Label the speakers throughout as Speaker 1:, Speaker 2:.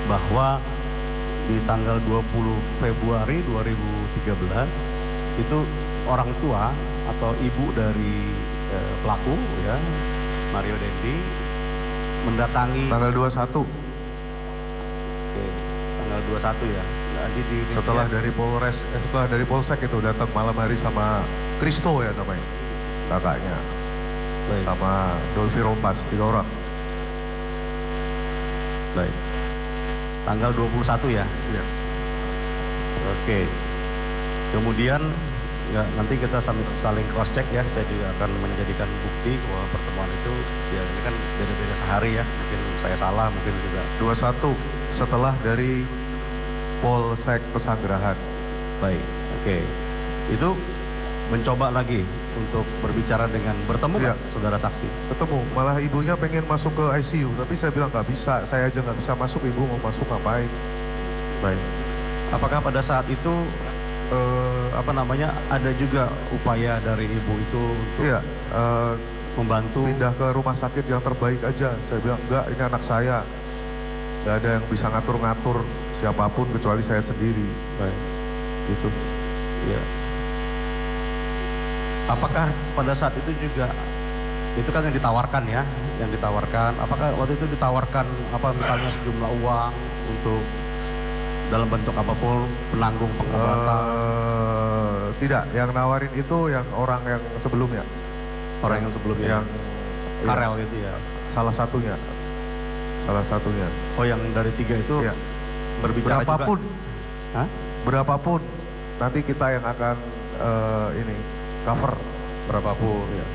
Speaker 1: bahwa di tanggal 20 Februari 2013 itu orang tua atau ibu dari pelaku ya, Mario Dendi, mendatangi
Speaker 2: tanggal 21.
Speaker 1: Oke, tanggal 21 ya. Jadi
Speaker 2: Setelah dari Polsek itu datang malam hari sama Kristo ya namanya, kakaknya.
Speaker 1: Baik.
Speaker 2: Sama Dolphy Rompas, 3 orang.
Speaker 1: Baik. Tanggal 21 ya?
Speaker 2: Iya.
Speaker 1: Oke. Kemudian ya nanti kita saling cross check ya. Saya juga akan menjadikan bukti bahwa pertemuan itu ya ini kan beda-beda sehari ya. Mungkin saya salah, mungkin juga
Speaker 2: 21 setelah dari Polsek Pesanggerahan.
Speaker 1: baik. Oke. Itu mencoba lagi untuk berbicara dengan bertemu
Speaker 2: Iya.
Speaker 1: kan, saudara saksi?
Speaker 2: Ketemu, malah ibunya pengen masuk ke ICU, tapi saya bilang nggak bisa, saya aja nggak bisa masuk, ibu mau masuk ngapain?
Speaker 1: Baik. Apakah pada saat itu ada juga upaya dari ibu itu untuk
Speaker 2: Iya,
Speaker 1: membantu?
Speaker 2: pindah ke rumah sakit yang terbaik aja. Saya bilang enggak, ini anak saya, nggak ada yang bisa ngatur-ngatur siapapun kecuali saya sendiri.
Speaker 1: Baik.
Speaker 2: Gitu.
Speaker 1: Iya. Apakah pada saat itu juga itu kan yang ditawarkan ya, yang ditawarkan? Apakah waktu itu ditawarkan misalnya sejumlah uang untuk dalam bentuk apapun penanggung pengobatan?
Speaker 2: Tidak, yang nawarin itu yang orang yang sebelumnya.
Speaker 1: Orang yang sebelumnya,
Speaker 2: Yang
Speaker 1: Karel gitu ya?
Speaker 2: salah satunya.
Speaker 1: Oh, yang dari 3 itu
Speaker 2: Iya.
Speaker 1: berbicara
Speaker 2: Berapapun,
Speaker 1: juga? Hah?
Speaker 2: berapapun, nanti kita yang akan cover.
Speaker 1: Berapapun ya.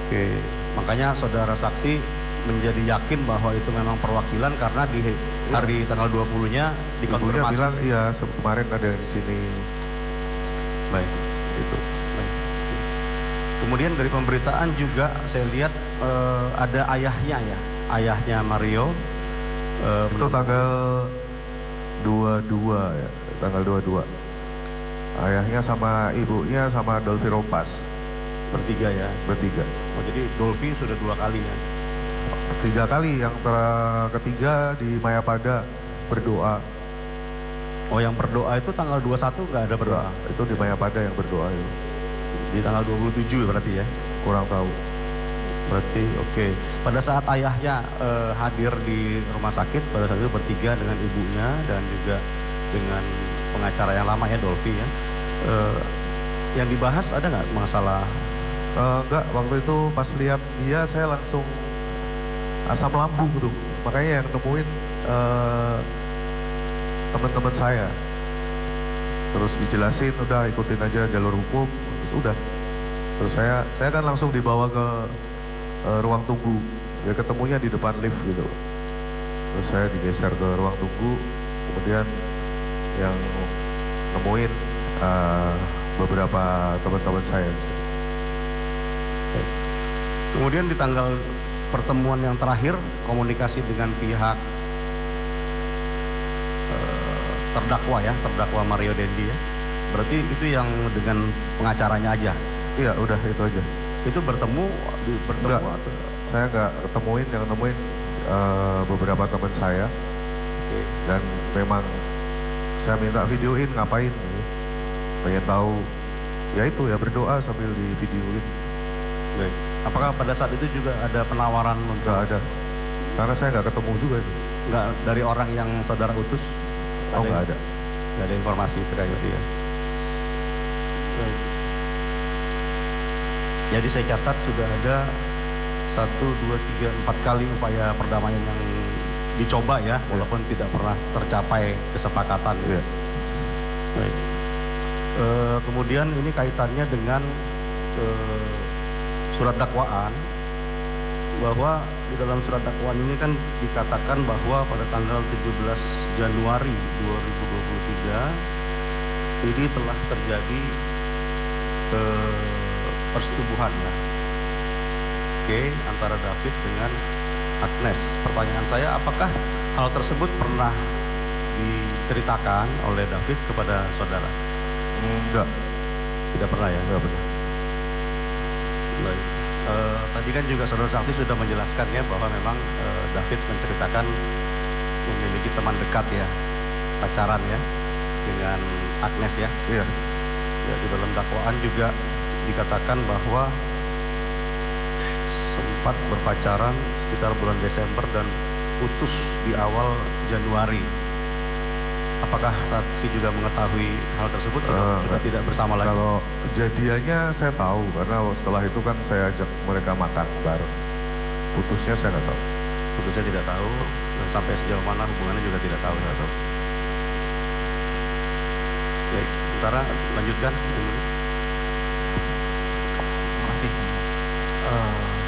Speaker 1: Oke, makanya saudara saksi menjadi yakin bahwa itu memang perwakilan karena di hari tanggal 20-nya
Speaker 2: Ibunya
Speaker 1: dikonfirmasi.
Speaker 2: bilang iya, kemarin ada yang di sini.
Speaker 1: Baik, itu. Baik. Kemudian dari pemberitaan juga saya lihat ada ayahnya ya, ayahnya Mario.
Speaker 2: Itu tanggal 22 ya, tanggal 22. Ayahnya sama ibunya sama Dolphy Rompas.
Speaker 1: Bertiga ya.
Speaker 2: Bertiga.
Speaker 1: Oh, jadi Dolphy sudah 2 kali ya.
Speaker 2: 3 kali, yang ketiga di Mayapada berdoa.
Speaker 1: Oh, yang berdoa itu tanggal 21 nggak ada berdoa?
Speaker 2: Itu di Mayapada yang berdoa itu.
Speaker 1: Di tanggal 27 berarti ya?
Speaker 2: Kurang tahu.
Speaker 1: Berarti oke. Pada saat ayahnya hadir di rumah sakit, pada saat itu bertiga dengan ibunya dan juga dengan pengacara yang lama ya, Dolphy ya. Yang dibahas ada nggak masalah?
Speaker 2: Enggak, waktu itu pas lihat dia saya langsung asam lambung tuh. Makanya yang nemuin teman-teman saya. Terus dijelasin udah ikutin aja jalur hukum, terus udah. Terus saya kan langsung dibawa ke ruang tunggu. Ya ketemunya di depan lift gitu. Terus saya digeser ke ruang tunggu, kemudian yang nemuin beberapa teman-teman saya.
Speaker 1: Kemudian di tanggal pertemuan yang terakhir komunikasi dengan pihak terdakwa Mario Dendi ya. Berarti itu yang dengan pengacaranya aja.
Speaker 2: Iya, udah itu aja.
Speaker 1: Itu bertemu
Speaker 2: Enggak,
Speaker 1: atau?
Speaker 2: saya nggak ketemuin, yang nemuin beberapa teman saya. Dan memang saya minta videoin ngapain gitu. Pengen tahu, ya itu ya berdoa sambil di videoin.
Speaker 1: Baik. Apakah pada saat itu juga ada penawaran untuk?
Speaker 2: Nggak ada, karena saya nggak ketemu juga itu.
Speaker 1: Nggak dari orang yang saudara utus?
Speaker 2: Oh nggak ada.
Speaker 1: Nggak ada informasi terkait itu ya? Baik. Jadi saya catat sudah ada 1, 2, 3, 4 kali upaya perdamaian yang dicoba ya, walaupun tidak pernah tercapai kesepakatan.
Speaker 2: Iya.
Speaker 1: Baik. Kemudian ini kaitannya dengan surat dakwaan, bahwa di dalam surat dakwaan ini kan dikatakan bahwa pada tanggal 17 Januari 2023 ini telah terjadi persetubuhan ya, antara David dengan Agnes. Pertanyaan saya, apakah hal tersebut pernah diceritakan oleh David kepada saudara?
Speaker 2: Enggak.
Speaker 1: Tidak pernah ya?
Speaker 2: Enggak pernah.
Speaker 1: Baik. Tadi kan juga saudara saksi sudah menjelaskan ya bahwa memang David menceritakan memiliki teman dekat ya, pacaran ya, dengan Agnes ya.
Speaker 2: Iya.
Speaker 1: Ya, di dalam dakwaan juga dikatakan bahwa sempat berpacaran sekitar bulan Desember dan putus di awal Januari. Apakah saksi juga mengetahui hal tersebut? Sudah tidak bersama lagi?
Speaker 2: Kalau jadiannya saya tahu, karena setelah itu kan saya ajak mereka makan bareng. Putusnya saya nggak tahu.
Speaker 1: Putusnya tidak tahu, dan sampai sejauh mana hubungannya juga tidak tahu.
Speaker 2: Nggak tahu.
Speaker 1: Baik, sementara lanjutkan.
Speaker 3: Terima kasih.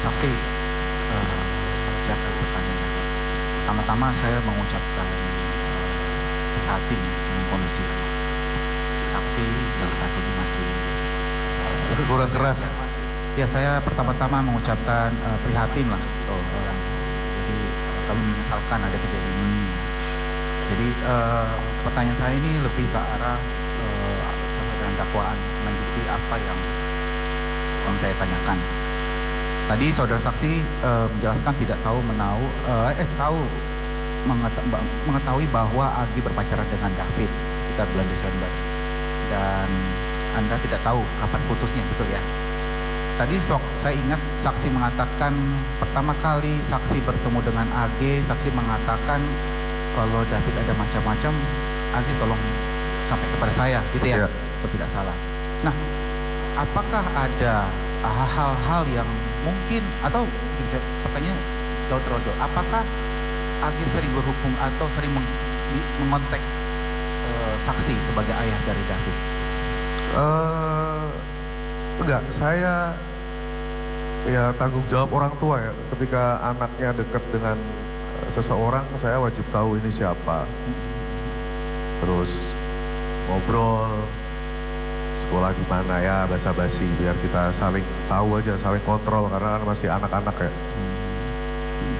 Speaker 3: Saksi, siapkan pertanyaan. Pertama-tama saya mengucapkan prihatin dengan kondisi saksi yang saat ini masih
Speaker 2: Kurang keras.
Speaker 3: ya. Saya pertama-tama mengucapkan prihatin lah. Jadi kami menyesalkan ada kejadian ini. Jadi pertanyaan saya ini lebih ke arah dengan dakwaan melanjuti apa yang saya tanyakan. Tadi saudara saksi menjelaskan tidak tahu mengetahui bahwa Agi berpacaran dengan David sekitar bulan Desember, dan Anda tidak tahu kapan putusnya, betul ya? Tadi saya ingat saksi mengatakan pertama kali saksi bertemu dengan AG, saksi mengatakan kalau David ada macam-macam, AG tolong sampai kepada saya, gitu ya?
Speaker 2: Iya.
Speaker 3: Kalau tidak salah. Nah, apakah ada hal-hal yang mungkin, atau pertanyaan jauh, apakah AG sering berhubung atau sering mengontak saksi sebagai ayah dari David?
Speaker 2: Enggak, saya ya tanggung jawab orang tua ya. Ketika anaknya dekat dengan seseorang, saya wajib tahu ini siapa. Terus ngobrol, sekolah di mana ya, basa-basi, biar kita saling tahu aja, saling kontrol, karena kan masih anak-anak ya.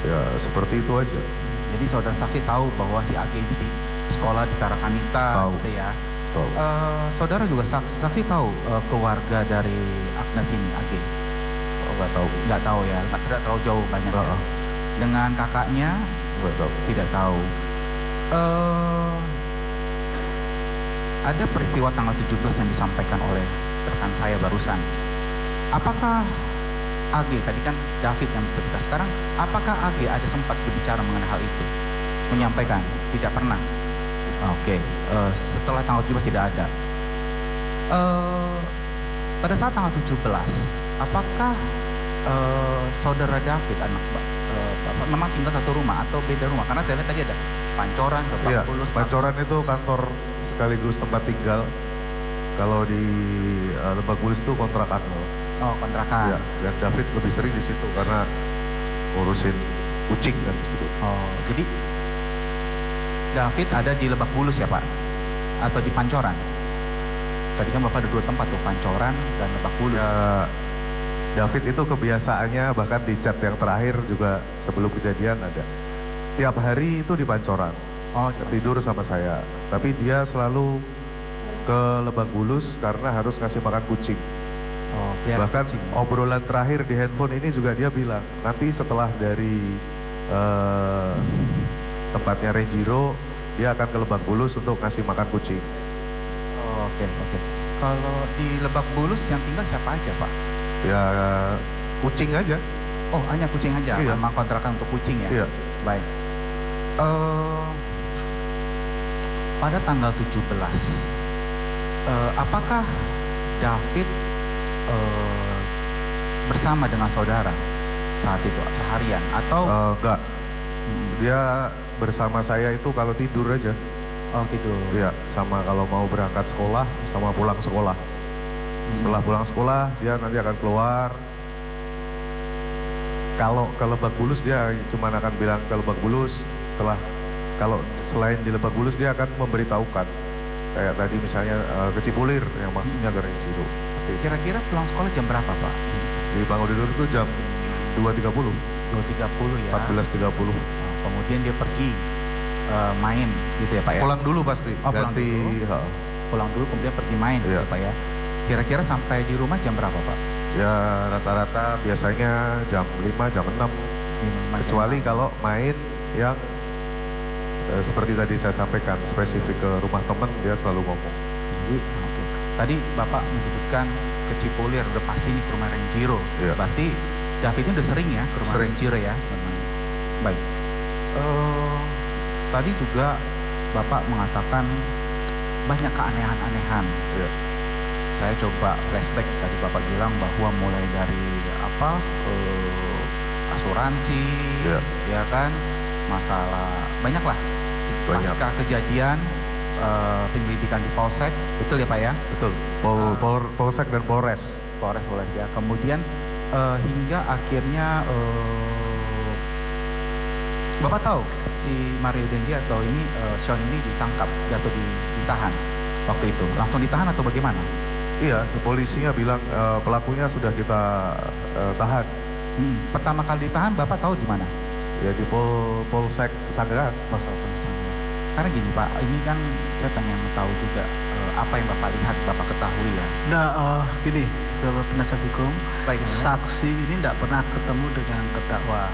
Speaker 2: Ya seperti itu aja.
Speaker 3: Jadi saudara saksi tahu bahwa si AG ini di sekolah di Tarakanita,
Speaker 2: Tahu.
Speaker 3: gitu ya?
Speaker 2: Tahu.
Speaker 3: Saudara juga saksi tahu keluarga dari Agnes ini, AG?
Speaker 2: Oh, nggak tahu.
Speaker 3: Nggak tahu ya, tidak terlalu jauh banyak ya.
Speaker 2: Heeh.
Speaker 3: Dengan kakaknya
Speaker 2: Nggak tahu.
Speaker 3: tidak tahu. Ada peristiwa tanggal 17 yang disampaikan oleh rekan saya barusan. Apakah AG, tadi kan David yang cerita, sekarang apakah AG ada sempat berbicara mengenai hal itu? Menyampaikan? Tidak pernah. Oke, setelah tanggal 17 tidak ada. Pada saat tanggal 17, apakah saudara David, anak bapak, memang tinggal satu rumah atau beda rumah? Karena saya lihat tadi ada Pancoran,
Speaker 2: Iya,
Speaker 3: Lebak Bulus.
Speaker 2: Pancoran itu kantor sekaligus tempat tinggal. Kalau di Lebak Bulus itu kontrakan.
Speaker 3: Oh, kontrakan.
Speaker 2: Iya, dan David lebih sering di situ karena ngurusin kucing kan di situ.
Speaker 3: Oh, jadi David ada di Lebak Bulus ya Pak? Atau di Pancoran? Tadi kan Bapak ada dua tempat tuh, Pancoran dan Lebak Bulus.
Speaker 2: Ya, David itu kebiasaannya bahkan di chat yang terakhir juga sebelum kejadian ada. Tiap hari itu di Pancoran,
Speaker 3: Oh,
Speaker 2: tidur sama saya. Tapi dia selalu ke Lebak Bulus karena harus ngasih makan kucing.
Speaker 3: oh, biar
Speaker 2: Bahkan
Speaker 3: kucing.
Speaker 2: obrolan terakhir di handphone ini juga dia bilang, nanti setelah dari tempatnya Renjiro, dia akan ke Lebak Bulus untuk ngasih makan kucing.
Speaker 3: Oh, oke, oke. Kalau di Lebak Bulus yang tinggal siapa aja Pak?
Speaker 2: Ya kucing aja.
Speaker 3: Oh, hanya kucing aja,
Speaker 2: Iya.
Speaker 3: memang kontrakan untuk kucing ya?
Speaker 2: Iya.
Speaker 3: Baik. Pada tanggal 17, apakah David bersama dengan saudara saat itu, seharian? Atau
Speaker 2: Enggak, dia bersama saya itu kalau tidur aja.
Speaker 3: oh gitu?
Speaker 2: Iya, sama kalau mau berangkat sekolah, sama pulang sekolah. Setelah pulang sekolah, dia nanti akan keluar. Kalau ke Lebak Bulus, dia cuma akan bilang ke Lebak Bulus. Kalau selain di Lebak Bulus, dia akan memberitahukan. Kayak tadi misalnya ke Cipulir, yang maksudnya ke Renjiro.
Speaker 3: Kira-kira pulang sekolah jam berapa Pak?
Speaker 2: Di Banguntidur itu jam 2.30,
Speaker 3: 2.30 ya?
Speaker 2: 14.30.
Speaker 3: Kemudian dia pergi main gitu ya Pak ya?
Speaker 2: Pulang dulu pasti,
Speaker 3: Oh, pulang
Speaker 2: ganti.
Speaker 3: dulu.
Speaker 2: Ha.
Speaker 3: Pulang dulu kemudian pergi main gitu
Speaker 2: Iya.
Speaker 3: ya Pak ya? Kira-kira sampai di rumah jam berapa Pak?
Speaker 2: Ya rata-rata biasanya jam 5, jam 6.
Speaker 3: Jam
Speaker 2: Kecuali
Speaker 3: 6.
Speaker 2: kalau main yang seperti tadi saya sampaikan, spesifik ke rumah teman, dia selalu ngomong.
Speaker 3: Oke. Tadi Bapak menyebutkan ke Cipulir, udah pasti nih ke rumah Renjiro.
Speaker 2: Iya.
Speaker 3: Berarti Davidnya udah sering ya ke rumah
Speaker 2: Sering.
Speaker 3: Renjiro ya? Baik. Tadi juga Bapak mengatakan banyak keanehan-anehan.
Speaker 2: Iya.
Speaker 3: Saya coba flashback, tadi Bapak bilang bahwa mulai dari apa, asuransi,
Speaker 2: Iya.
Speaker 3: ya kan, masalah banyak lah.
Speaker 2: Banyak.
Speaker 3: Pasca kejadian, penyelidikan di Polsek, betul ya Pak ya?
Speaker 2: Betul. Polsek dan Polres.
Speaker 3: Polres ya. Kemudian hingga akhirnya Bapak tahu si Mario Dendi atau ini Sean ini ditangkap atau ditahan waktu itu. Langsung ditahan atau bagaimana?
Speaker 2: Iya, polisinya bilang pelakunya sudah kita tahan.
Speaker 3: Pertama kali ditahan Bapak tahu di mana?
Speaker 2: Ya di Polsek Sanggeran.
Speaker 3: Karena gini Pak, ini kan saya pengen tahu juga apa yang Bapak lihat, Bapak ketahui ya.
Speaker 4: Nah, gini, Bapak penasihat hukum,
Speaker 3: Baik, ya.
Speaker 4: saksi ini tidak pernah ketemu dengan terdakwa.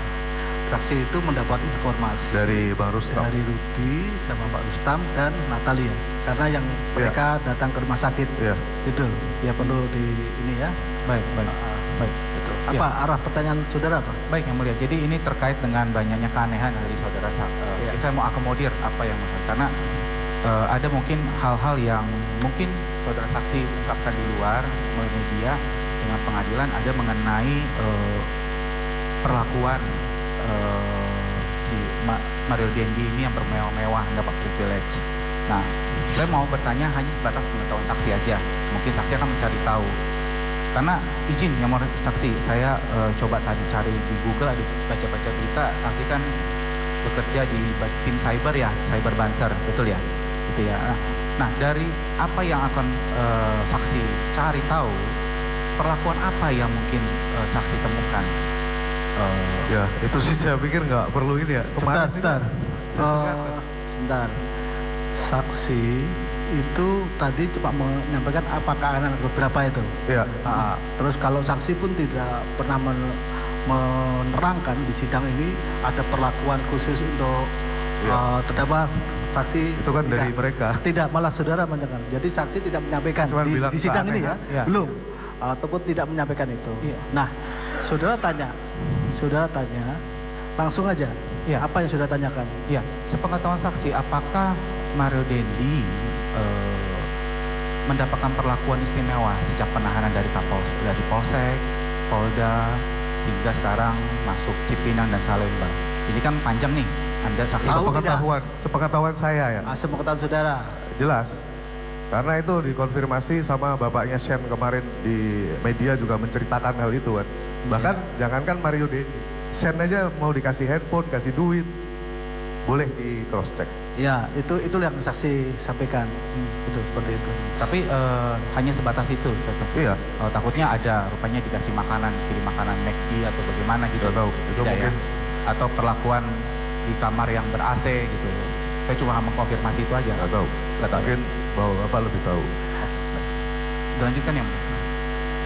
Speaker 4: Saksi itu mendapat informasi
Speaker 2: Dari Bang Rustam.
Speaker 4: dari Rudi sama Pak Rustam dan Natalia. Karena yang mereka datang ke rumah sakit,
Speaker 2: Iya.
Speaker 4: itu ya perlu di ini ya.
Speaker 3: Baik. Baik.
Speaker 4: Betul.
Speaker 3: Ya.
Speaker 4: Apa arah pertanyaan saudara apa?
Speaker 3: Baik Yang Mulia, jadi ini terkait dengan banyaknya keanehan dari saudara.
Speaker 4: Ya.
Speaker 3: Saya mau akomodir apa yang karena ada mungkin hal-hal yang mungkin saudara saksi ungkapkan di luar melalui media dengan pengadilan, ada mengenai perlakuan si Mario Dendi ini yang bermewah-mewah, dapat privilege. Nah, saya mau bertanya hanya sebatas pengetahuan saksi aja. Mungkin saksi akan mencari tahu. Karena izin yang mau saksi, saya coba tadi cari di Google, ada baca-baca berita, saksi kan bekerja di tim cyber ya, cyber banser, betul ya? Gitu ya. Nah, dari apa yang akan saksi cari tahu, perlakuan apa yang mungkin saksi temukan?
Speaker 2: Ya, itu sih saya pikir nggak perlu ini ya. Kemarin sih
Speaker 4: Sebentar. Sebentar. Saksi itu tadi cuma menyampaikan apakah anak beberapa itu.
Speaker 2: Iya.
Speaker 4: Terus kalau saksi pun tidak pernah menerangkan di sidang ini ada perlakuan khusus untuk terdakwa. Saksi
Speaker 2: Itu kan dari mereka.
Speaker 4: Tidak, malah saudara menyampaikan. Jadi saksi tidak menyampaikan
Speaker 2: Cuman bilang
Speaker 4: di sidang ini ya,
Speaker 3: Ya.
Speaker 4: belum ataupun tidak menyampaikan itu.
Speaker 3: Iya.
Speaker 4: Nah, saudara tanya langsung aja.
Speaker 3: Iya.
Speaker 4: Apa yang sudah tanyakan?
Speaker 3: Ya, sepengetahuan saksi, apakah Mario Dendi mendapatkan perlakuan istimewa sejak penahanan dari Polsek, Polda, hingga sekarang masuk Cipinang dan Salemba? Ini kan panjang nih, Anda saksi.
Speaker 4: Tahu
Speaker 2: Sepengetahuan saya ya.
Speaker 4: Sepengetahuan saudara.
Speaker 2: Jelas. Karena itu dikonfirmasi sama bapaknya Shen kemarin di media juga menceritakan hal itu kan. Bahkan jangankan Mario Dendi, Shen aja mau dikasih handphone, kasih duit, boleh di cross check.
Speaker 4: Ya, itu yang saksi sampaikan. Betul seperti itu.
Speaker 3: Tapi hanya sebatas itu.
Speaker 2: Iya.
Speaker 3: Takutnya ada rupanya dikasih makanan, kirim makanan McD atau bagaimana gitu.
Speaker 2: Nggak tahu, itu
Speaker 3: Tidak
Speaker 2: mungkin.
Speaker 3: ya? Atau perlakuan di kamar yang ber-AC gitu. Saya cuma mengkonfirmasi itu aja.
Speaker 2: Nggak tahu.
Speaker 3: Nggak tahu.
Speaker 2: Mungkin bahwa Bapak lebih tahu.
Speaker 3: Dilanjutkan yang